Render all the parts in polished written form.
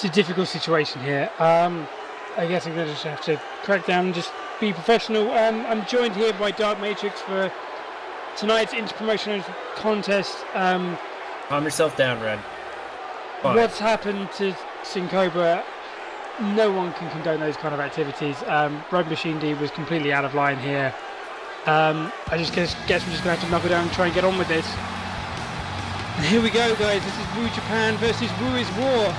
It's a difficult situation here. I guess I'm going to just have to crack down and just be professional. I'm joined here by Dark Matrix for tonight's interpromotional contest. Calm yourself down, Red. Fine. What's happened to Syncobra? No one can condone those kind of activities. Rogue Machine D was completely out of line here. I just guess we're just going to have to knuckle down and try and get on with this. And here we go, guys. This is Wu Japan versus Wu is War.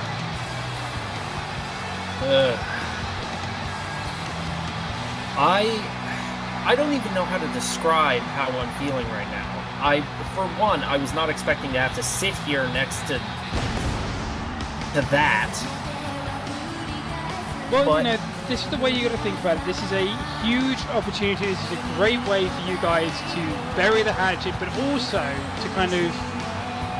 I don't even know how to describe how I'm feeling right now. For one, I was not expecting to have to sit here next to that. Well, but, this is the way you got to think about it. This is a huge opportunity. This is a great way for you guys to bury the hatchet, but also to kind of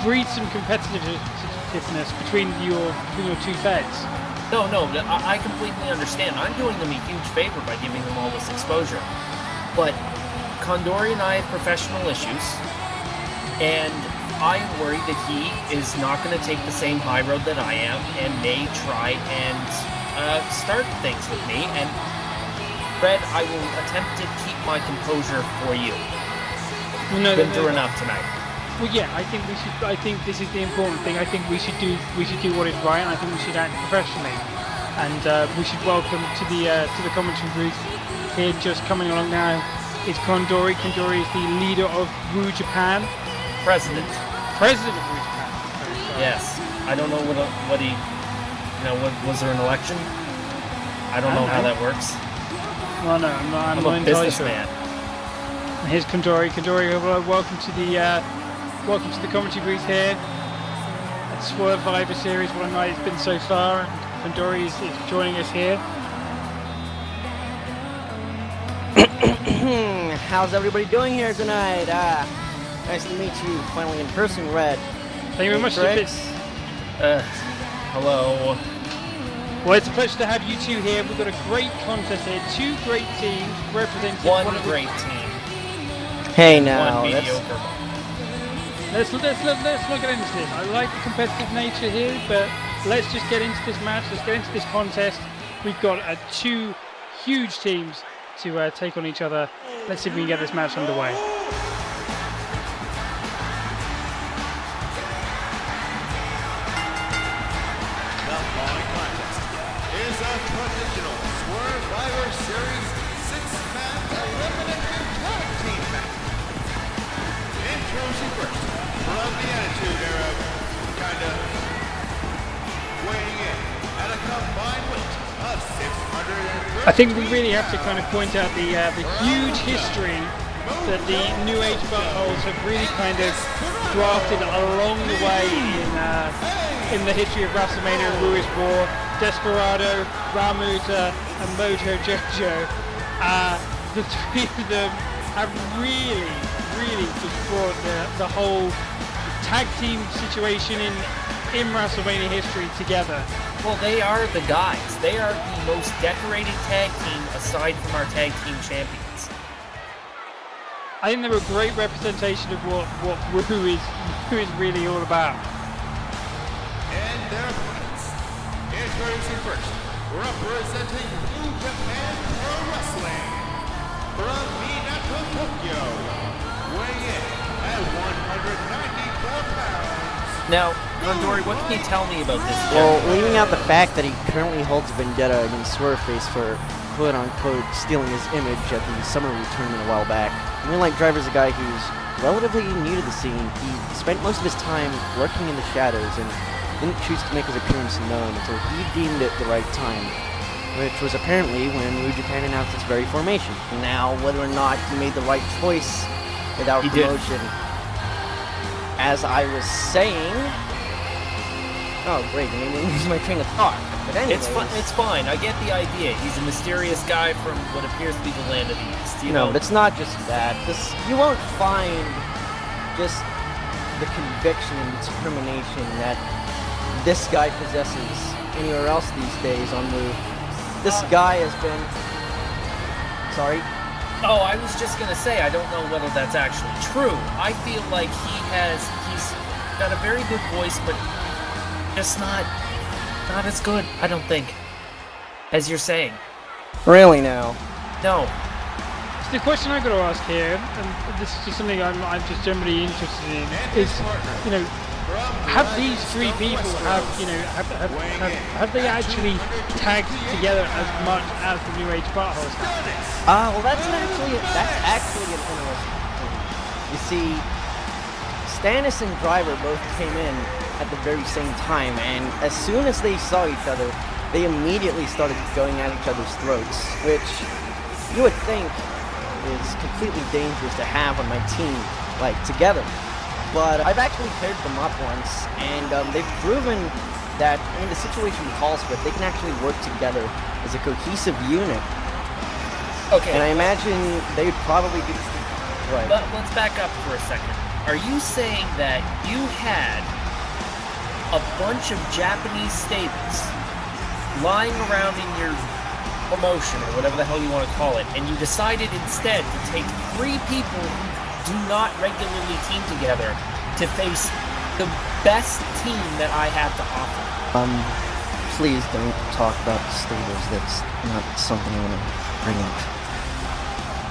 breed some competitiveness between your two feds. No, I completely understand. I'm doing them a huge favor by giving them all this exposure. But Condori and I have professional issues, and I am worried that he is not going to take the same high road that I am and may try and start things with me. And Fred, I will attempt to keep my composure for you. Been through enough tonight. Well, yeah, I think we should. I think this is the important thing. I think we should do what is right, and I think we should act professionally. And we should welcome to the commentary booth here, just coming along now, is Condori. Condori is the leader of Wu Japan. President of Wu Japan. Yes. I don't know what he. Was there an election? I don't know how that works. Well, no, I'm a businessman. And here's Condori. Condori, welcome to the commentary booth here at Swervivor series. What a night it's been so far. And Condori is joining us here. How's everybody doing here tonight? Nice to meet you finally in person, Red. Thank you very much. Hello. Well, it's a pleasure to have you two here. We've got a great contest here. Two great teams representing one great team. Hey now, one mediocre. Let's not get into this. I like the competitive nature here, but let's just get into this match. Let's get into this contest. We've got two huge teams to take on each other. Let's see if we can get this match underway. The following contest is a traditional Swervivor Series 6-man eliminated tag team match. Introducing first, from the Attitude Era, weighing in at a combined weight of 630. I think we really have to kind of point out the huge history that the New Age Buttholes have really kind of drafted along the way in the history of WrestleMania and Wu is War. Desperado, Ramuta, and Mojo Jojo. The three of them have really just brought the whole tag team situation in WrestleMania history together. Well, they are the guys. They are the most decorated tag team aside from our tag team champions. I think they're a great representation of what Wu is really all about. And their opponents, introducing first, representing New Japan Pro Wrestling, from Minato, Tokyo, weighing in at 194 pounds. Now, Condori, what can you tell me about this? Well, leaving out the fact that he currently holds vendetta against Swerveface for quote-unquote stealing his image at the Summer League tournament a while back, Moonlight Driver's a guy who's relatively new to the scene. He spent most of his time lurking in the shadows and didn't choose to make his appearance known until he deemed it the right time, which was apparently when Wu Japan announced its very formation. Now, whether or not he made the right choice without promotion, as I was saying... Oh, great, I didn't lose my train of thought. But anyways... It's fine, I get the idea. He's a mysterious guy from what appears to be the land of the East, you know. But it's not just that. You won't find just the conviction and determination that this guy possesses anywhere else these days on Move. This guy has been... Sorry? Oh, I was just gonna say, I don't know whether that's actually true. I feel like he's got a very good voice, but just not not as good, I don't think, as you're saying. Really now? No. So the question I've got to ask here, and this is just something I'm just generally interested in, is, you know, have these three people have they actually tagged together as much as the New Age Buttholes have? Well, that's actually an interesting thing. You see, Stannis and Driver both came in at the very same time, and as soon as they saw each other, they immediately started going at each other's throats, which you would think is completely dangerous to have on my team, like, together. But I've actually paired them up once, and they've proven that when the situation calls for it, they can actually work together as a cohesive unit. Okay. And I imagine they would probably do... Right. But let's back up for a second. Are you saying that you had a bunch of Japanese stables lying around in your promotion, or whatever the hell you want to call it, and you decided instead to take three people who do not regularly team together to face the best team that I have to offer? Please don't talk about the stables. That's not something I want to bring up.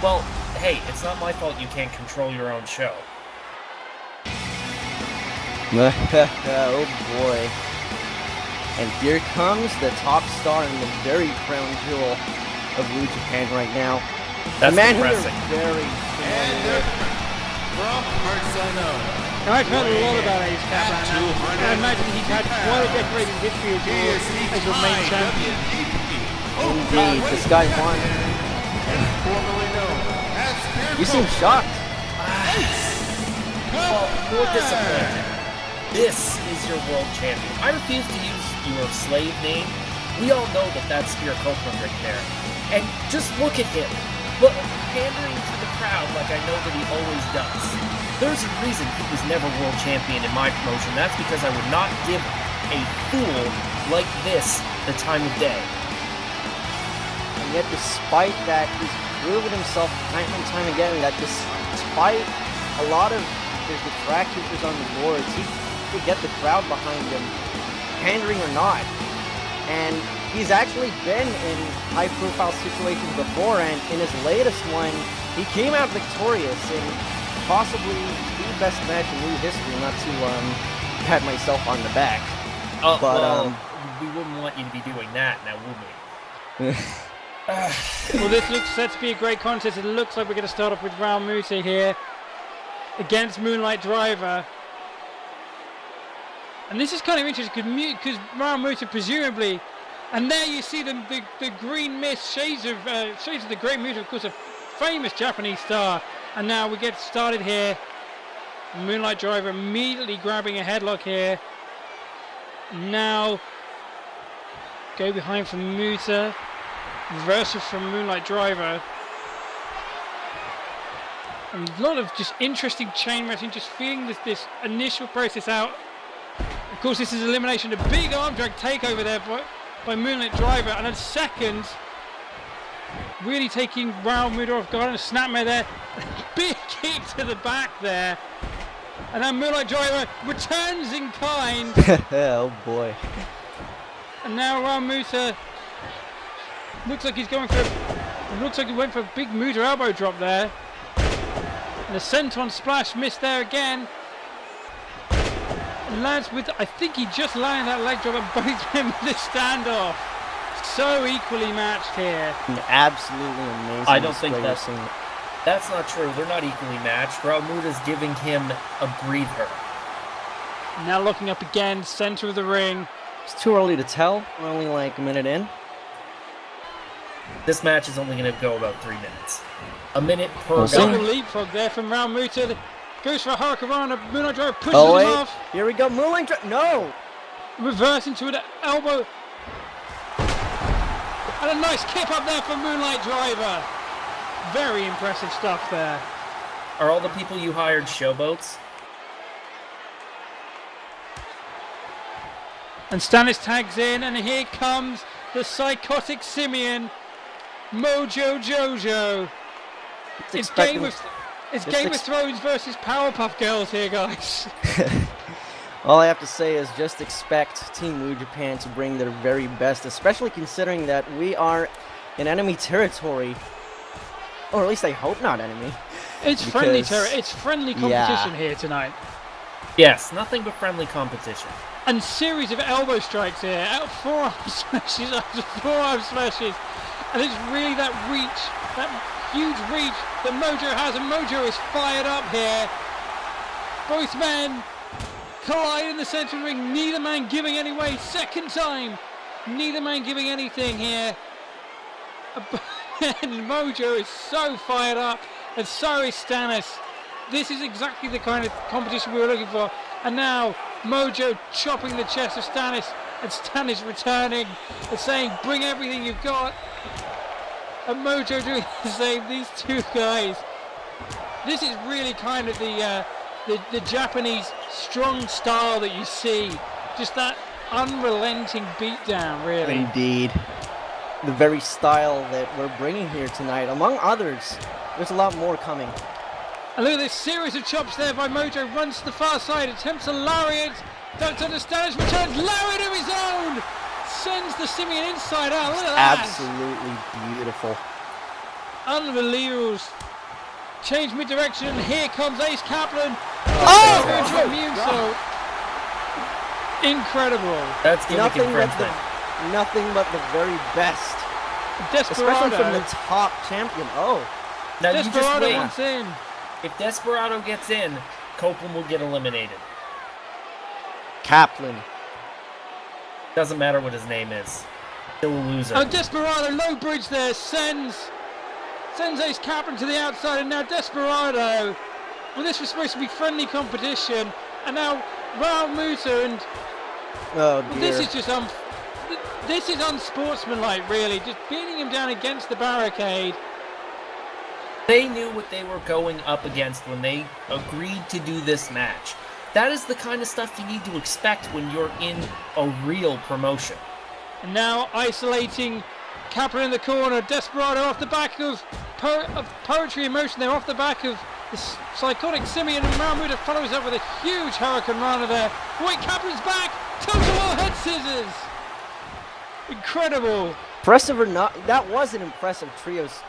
Well, hey, it's not my fault you can't control your own show. Oh boy. And here comes the top star and the very crown jewel of New Japan right now. That's the man depressing. who you're very familiar with. From parts unknown. Now, I've heard a lot about Ace Kaplan, and I imagine he's had quite a decorated history as your main champion. Indeed, this guy won. Formerly known as You seem shocked. Well, more disappointed. This is your world champion. I refuse to use your slave name. We all know that that's Spear Copeland right there. And just look at him. Look, pandering to the crowd like I know that he always does. There's a reason he was never world champion in my promotion. That's because I would not give a fool like this the time of day. And yet, despite that, he's proven himself time and time again that despite a lot of his detractors on the boards, he could get the crowd behind him, pandering or not. And he's actually been in high-profile situations before, and in his latest one, he came out victorious in possibly the best match in new history. Not to pat myself on the back. Oh, but well, we wouldn't want you to be doing that now, would we? Well, this looks set to be a great contest. It looks like we're going to start off with Raul Muta here against Moonlight Driver. And this is kind of interesting because Raul Muta presumably, and there you see the green mist, shades of the Great Muta, of course, a famous Japanese star. And now we get started here. Moonlight Driver immediately grabbing a headlock here. Now go behind from Muta, reversal from Moonlight Driver. And a lot of just interesting chain wrestling, just feeling this initial process out. Of course, this is elimination, a big arm drag takeover there by Moonlight Driver, and a second really taking Raul Muta off guard, and a snapmare there. Big kick to the back there. And then Moonlight Driver returns in kind. Oh boy. And now Raul Muta looks like he's going for looks like he went for a big Muta elbow drop there. And a senton splash missed there again. Lands with, I think he just landed that leg drop, and both men with a standoff. So equally matched here. An absolutely amazing. I don't think display that's not true. They're not equally matched. Raul Muta's giving him a breather. Now looking up again, center of the ring. It's too early to tell. We're only like a minute in. This match is only going to go about 3 minutes. A minute per We'll see. guy. Double leapfrog there from Raul Muta. Goes for a Hurricanrana. Moonlight Driver pushes Oh him wait, off. here we go. Moonlight Driver. No. Reverse into an elbow. And a nice kick up there for Moonlight Driver. Very impressive stuff there. Are all the people you hired showboats? And Stannis tags in, and here comes the psychotic simian, Mojo Jojo. It's Game of Thrones versus Powerpuff Girls here, guys. All I have to say is just expect Team New Japan to bring their very best, especially considering that we are in enemy territory. Or at least I hope not enemy. It's friendly it's friendly competition here tonight. Yes, nothing but friendly competition. And series of elbow strikes here, forearm smashes after forearm smashes. And it's really that reach, that huge reach that Mojo has, and Mojo is fired up here. Both men collide in the center of the ring, neither man giving any way. Second time, neither man giving anything here. And Mojo is so fired up, and so is Stannis. This is exactly the kind of competition we were looking for. And now Mojo chopping the chest of Stannis, and Stannis returning and saying, bring everything you've got. And Mojo doing the same. These two guys, this is really kind of the Japanese strong style that you see. Just that unrelenting beatdown, really. Indeed. The very style that we're bringing here tonight, among others. There's a lot more coming. And look at this series of chops there by Mojo. Runs to the far side, attempts a lariat. Don't understand, returns lariat of his own. Sends the Simeon inside out. Look at that. Absolutely beautiful. Unbelievable. Change mid-direction. Here comes Ace Kaplan. Incredible. That's gimmick Nothing infringement. but the very best. Desperado. Especially from the top champion. Oh. Now you just Desperado wait. wants in. If Desperado gets in, Copeland will get eliminated. Kaplan. Doesn't matter what his name is. Still a loser. Oh, Desperado, low bridge there, sends Ace Kaplan to the outside, and now Desperado. Well, this was supposed to be friendly competition, and now Raul Muta, and Oh dear. this is just this is unsportsmanlike, really. Just beating him down against the barricade. They knew what they were going up against when they agreed to do this match. That is the kind of stuff you need to expect when you're in a real promotion. And now isolating Kaplan in the corner. Desperado off the back of poetry in motion there, off the back of the psychotic Simeon, and Ramuda follows up with a huge Hurricane Rana there. Wait, Kaplan's back! Total all head scissors! Incredible! Impressive or not, that was an impressive trios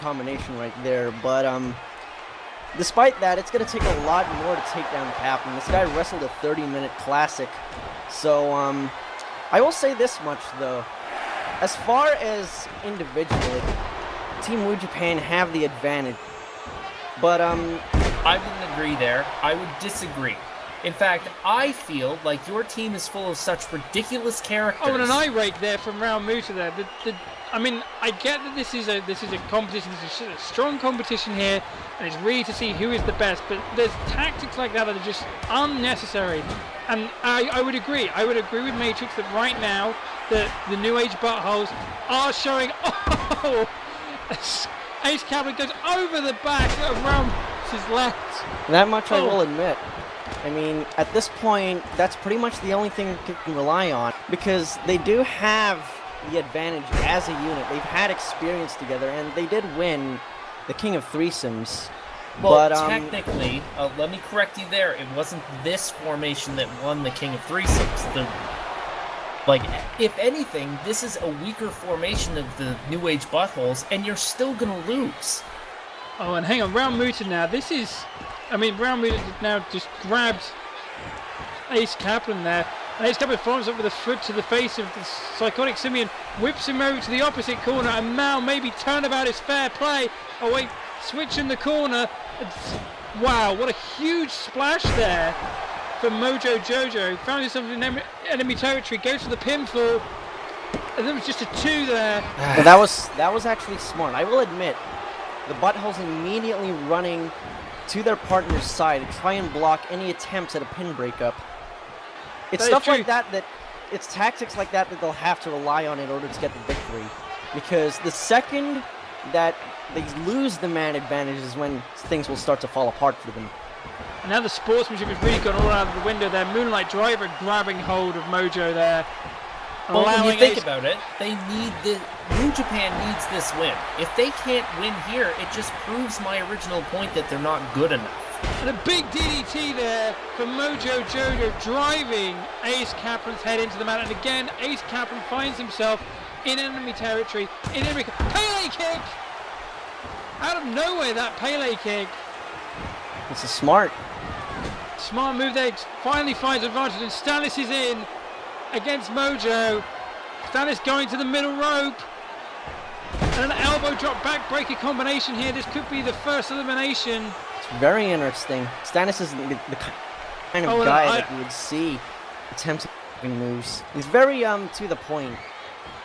combination right there, but despite that, it's going to take a lot more to take down Kaplan. This guy wrestled a 30-minute classic, so I will say this much though. As far as individually, Team New Japan have the advantage, but I wouldn't agree there. I would disagree. In fact, I feel like your team is full of such ridiculous characters. Oh, and an eye rake there from Raul Muta there. I mean, I get that this is a competition, this is a strong competition here, and it's really to see who is the best, but there's tactics like that that are just unnecessary. And I would agree. I would agree with Matrix that right now, the New Age buttholes are showing. Oh! Ace Kaplan goes over the back of Raul Muta's left. that much I will admit. I mean, at this point, that's pretty much the only thing you can rely on, because they do have the advantage as a unit. They've had experience together, and they did win the King of Threesomes. Well, but, technically, let me correct you there. It wasn't this formation that won the King of Threesomes. If anything, this is a weaker formation of the New Age buttholes, and you're still gonna lose. Oh, and hang on, Raul Muta now. Raul Muta now just grabbed Ace Kaplan there. And Ace Kaplan follows up with a foot to the face of the psychotic Simeon, whips him over to the opposite corner, and now maybe turnabout is fair play. Oh wait, switch in the corner. Wow, what a huge splash there for Mojo Jojo. Found himself in enemy territory, goes for the pinfall, and there was just a 2 there. But that was actually smart. I will admit, the buttholes immediately running to their partner's side to try and block any attempts at a pin breakup. It's stuff like that it's tactics like that they'll have to rely on in order to get the victory. Because the second that they lose the man advantage is when things will start to fall apart for them. And now the sportsmanship has really gone all out of the window there. Moonlight Driver grabbing hold of Mojo there. Well, when you think about it, New Japan needs this win. If they can't win here, it just proves my original point that they're not good enough. And a big DDT there for Mojo Jojo, driving Ace Kaplan's head into the mat. And again, Ace Kaplan finds himself in enemy territory. In enemy Pele kick! Out of nowhere, that Pele kick. This is smart. Smart move there. Finally finds advantage, and Stannis is in against Mojo. Stannis going to the middle rope. And an elbow drop backbreaker combination here. This could be the first elimination. It's very interesting. Stannis is the kind of guy that you would see attempting moves. He's very to the point.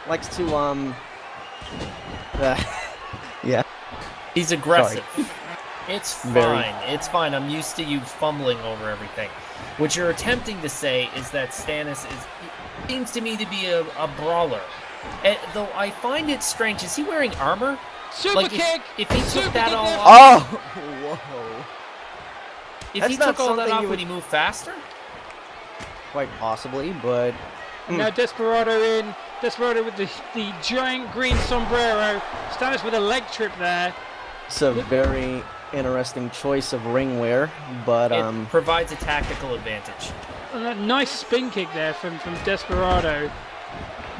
Likes to yeah. He's aggressive. Sorry. It's fine. Very. It's fine. I'm used to you fumbling over everything. What you're attempting to say is that Stannis seems to me to be a brawler. Though I find it strange. Is he wearing armor? Super kick! If he took that all off, Oh! Whoa. if That's he not took all that something off, you would he move faster? Quite possibly, but Now Desperado in. Desperado with the giant green sombrero. Stannis with a leg trip there. it's a very interesting choice of ring wear, but It provides a tactical advantage. And a nice spin kick there from Desperado.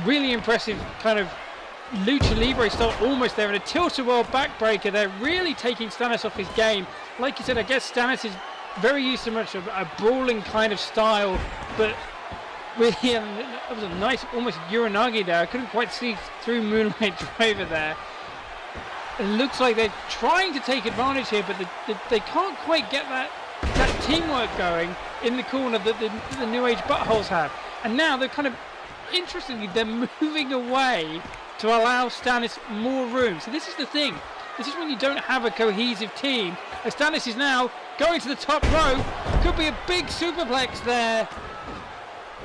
Really impressive kind of lucha libre style almost there, and a tilt-a-whirl backbreaker there, really taking Stannis off his game. Like you said, I guess Stannis is very used to much of a brawling kind of style, but really, that was a nice, almost Uranagi there. I couldn't quite see through Moonlight Driver there. It looks like they're trying to take advantage here, but they can't quite get that teamwork going in the corner that the New Age Buttholes have. And now they're kind of, interestingly, they're moving away to allow Stannis more room. So this is the thing. This is when you don't have a cohesive team. As Stannis is now going to the top rope. Could be a big superplex there.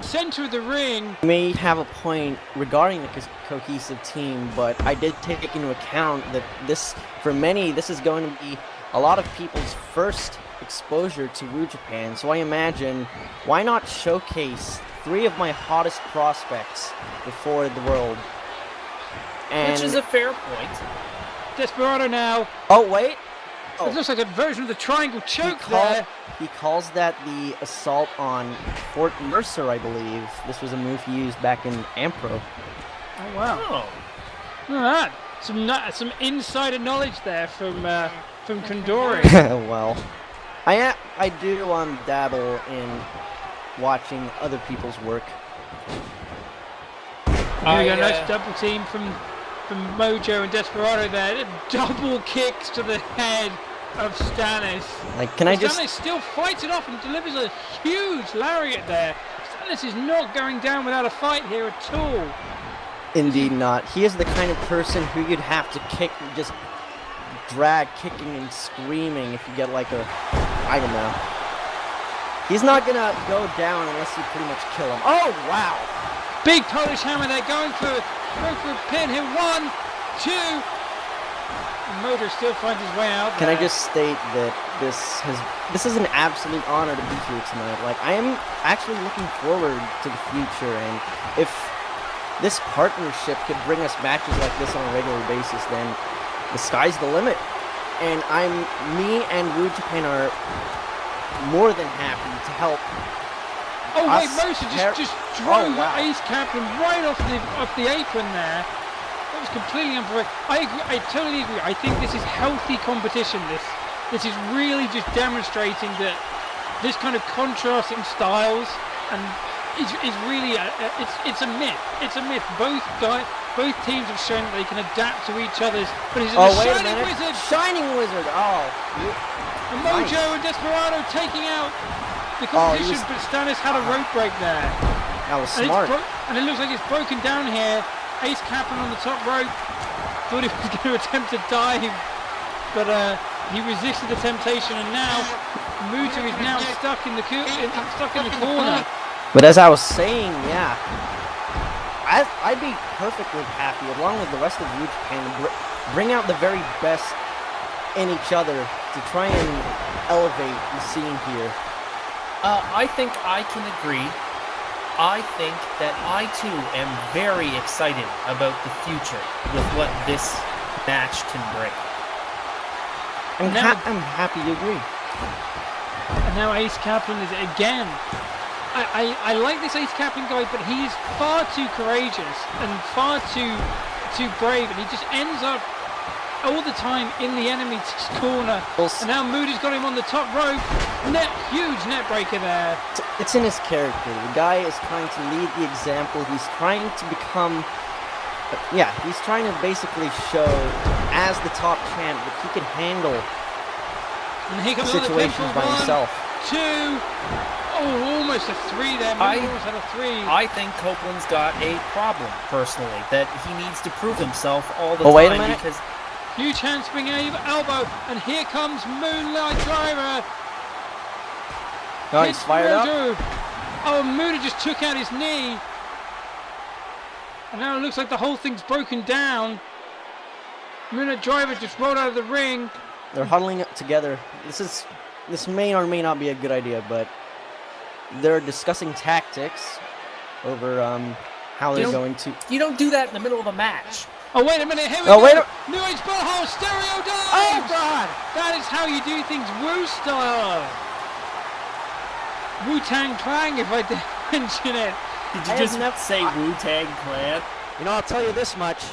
Center of the ring. you may have a point regarding the cohesive team, but I did take into account that this, for many, this is going to be a lot of people's first exposure to Wu Japan. So I imagine, why not showcase 3 of my hottest prospects before the world? And Which is a fair point. Desperado now. oh wait, oh. It looks like a version of the triangle choke He there. calls that the assault on Fort Mercer, I believe. This was a move he used back in Ampro. Oh wow. Oh. Look at that. Some insider knowledge there from Kondori. Well, I do dabble in watching other people's work. Here we go, nice double team from Mojo and Desperado there. Double kicks to the head of Stannis. Like, can I just... Stannis still fights it off and delivers a huge lariat there. Stannis is not going down without a fight here at all. Indeed not. He is the kind of person who you'd have to kick, just drag kicking and screaming if you get like a... I don't know. He's not gonna go down unless you pretty much kill him. Oh, wow! Big Polish hammer there, going for a pin here. 1, 2. And Mojo still finds his way out Can there. I just state that this is an absolute honor to be here tonight. Like, I am actually looking forward to the future, and if this partnership could bring us matches like this on a regular basis, then the sky's the limit. And me and Wu Japan are more than happy to help. Oh wait, Mojo just drove Oh, wow. Ace Kaplan right off the apron there. That was completely unfair. I agree. I totally agree. I think this is healthy competition. This is really just demonstrating that this kind of contrasting styles and is really it's a myth. It's a myth. Both teams have shown that they can adapt to each other's. But he's a Shining Wizard. Shining Wizard. Oh. And Mojo and Desperado taking out the competition, but Stannis had a rope break there. That was And smart. and it looks like it's broken down here. Ace Kaplan on the top rope. Thought he was going to attempt to dive, but he resisted the temptation, and now Muta is now stuck in the corner. But as I was saying, yeah, I'd be perfectly happy, along with the rest of Wu Japan, to bring out the very best in each other to try and elevate the scene here. I think I can agree. I think that I too am very excited about the future with what this match can bring. I'm happy to agree. And now Ace Kaplan is again. I like this Ace Kaplan guy, but he's far too courageous and far too brave, and he just ends up all the time in the enemy's corner. And now Moody's got him on the top rope. Huge net breaker there. It's in his character. The guy is trying to lead the example. He's trying to become... Yeah, he's trying to basically show, as the top champ, that he can handle situations by himself. 1, 2... Oh, almost a 3 there. Almost had a 3. I think Copeland's got a problem, personally, that he needs to prove himself all the time. Wait a minute. Because huge handspring elbow, and here comes Moonlight Driver. Oh, he's fired up. Oh, Moody just took out his knee. And now it looks like the whole thing's broken down. Moonlight Driver just rolled out of the ring. They're huddling up together. This may or may not be a good idea, but they're discussing tactics over how they're going to... You don't do that in the middle of a match. Oh, wait a minute, here we go. Wait New Age Buttholes, stereo dives! Oh, God! That is how you do things Wu style. Wu-Tang Clan, if I did mention it. Did you just say Wu-Tang Clan? You know, I'll tell you this much.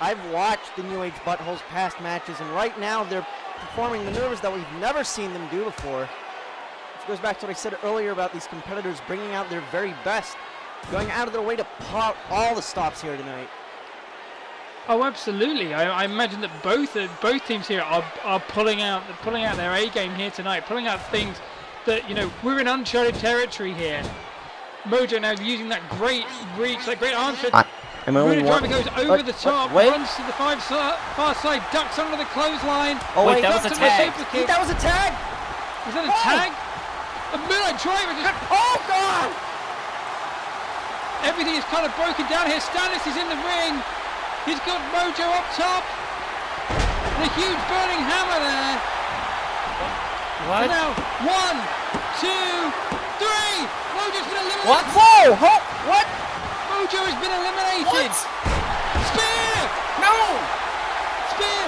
I've watched the New Age Buttholes past matches, and right now they're performing maneuvers that we've never seen them do before. Which goes back to what I said earlier about these competitors bringing out their very best, going out of their way to pop all the stops here tonight. Oh, absolutely. I imagine that both teams here are pulling out their A game here tonight, pulling out things that, you know, we're in uncharted territory here. Mojo now using that great reach, that great arm shot. Moonlight Driver goes over the top, runs to the far side, ducks under the clothesline. Oh wait, that was a tag. That was a tag. Was that a tag? A Moonlight Driver just... Oh, God! Everything is kind of broken down here. Stannis is in the ring. He's got Mojo up top. And a huge burning hammer there. What? So now, 1, 2, 3. Mojo's been eliminated. What? Whoa! What? Mojo has been eliminated. What? Spear! No! Spear!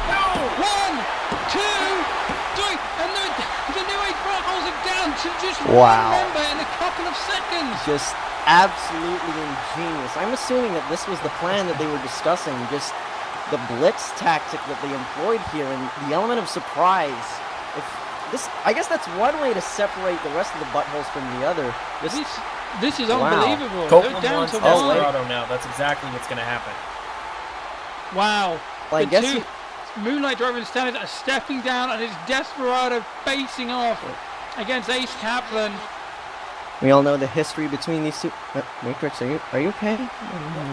No! 1, 2, 3. And the New Age Buttholes are down to just Wow. one member in a couple of seconds. Just absolutely ingenious. I'm assuming that this was the plan that they were discussing, just the blitz tactic that they employed here and the element of surprise. I guess that's one way to separate the rest of the Buttholes from the other. This is unbelievable. Copeland They're down wants to one. Desperado now. That's exactly what's going to happen. Wow. Well, I The guess two, Moonlight Driver and Stannis are stepping down, and it's Desperado facing off against Ace Kaplan. we all know the history between these two. Matrix, are you okay?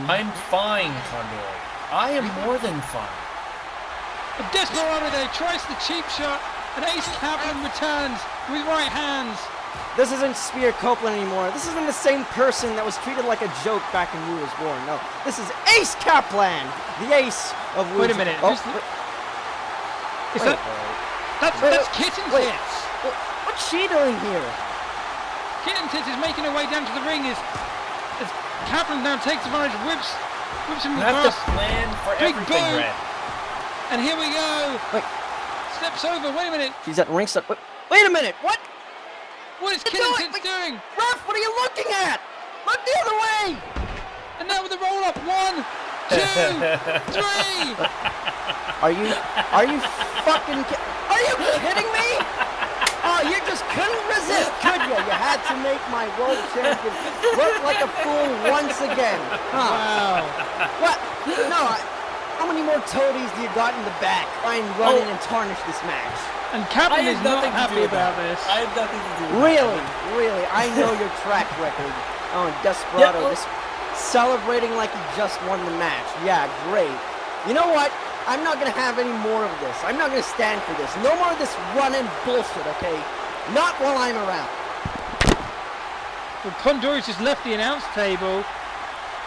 I'm fine, Condor. I am more than fine. But Desperado there tries the cheap shot, and Ace Kaplan returns with right hands. This isn't Spear Copeland anymore. This isn't the same person that was treated like a joke back in Wu was born. No, this is Ace Kaplan, the ace of Wu. Wait a minute. Oh, That's Kitten Tits. What's she doing here? Kitten Tits is making her way down to the ring as Kaplan now takes advantage, whips him You have to across. plan for Big everything, boot. Red. And here we go. Wait. Steps over. Wait a minute. She's at ringside. Wait a minute. What? What is Kitten Tits doing? Ref, what are you looking at? Look the other way. And now with the roll up. 1, 2, 3. Are you fucking are you kidding me? Oh, you just couldn't resist, could you? You had to make my world champion look like a fool once again. Huh? Wow. What? No, how many more toadies do you got in the back? Try and run in and tarnish this match. And Kaplan is not happy about this. I have nothing to do with Really? I know your track record. Oh, Desperado, just celebrating like he just won the match. Yeah, great. You know what? I'm not going to have any more of this. I'm not going to stand for this. No more of this run-in bullshit, okay? Not while I'm around. Well, Condor's just left the announce table.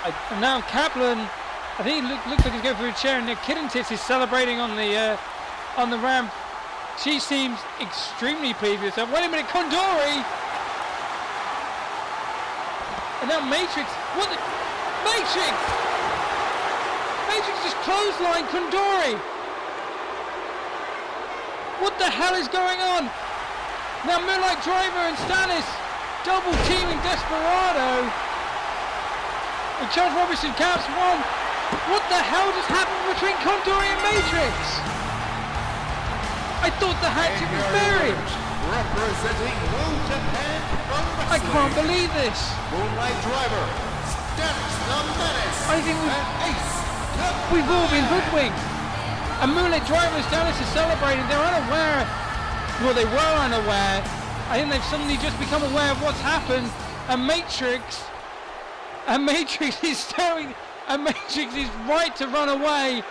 And now Kaplan, I think it looks like he's going for a chair, and now Kitten Tits is celebrating on the ramp. She seems extremely pleased with herself. Wait a minute, Condori! And now Matrix. What the? Matrix! Matrix just clotheslined Condori! What the hell is going on? Now Moonlight Driver and Stannis double teaming Desperado. And Charles Robinson caps one. What the hell just happened between Condori and Matrix? I thought the hatchet was buried. Representing New Japan Pro Wrestling. I can't believe this. Moonlight Driver, Stannis the Mannis, I think and Ace Kaplan. we've all been hoodwinked. And Moonlight Driver and Stannis are celebrating. They're unaware. Well, they were unaware. I think they've suddenly just become aware of what's happened. And Matrix is staring. And Matrix is right to run away.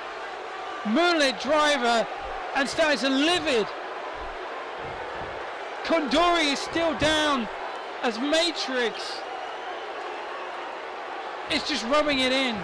Moonlight Driver and Stannis are livid. Condori is still down as Matrix is just rubbing it in.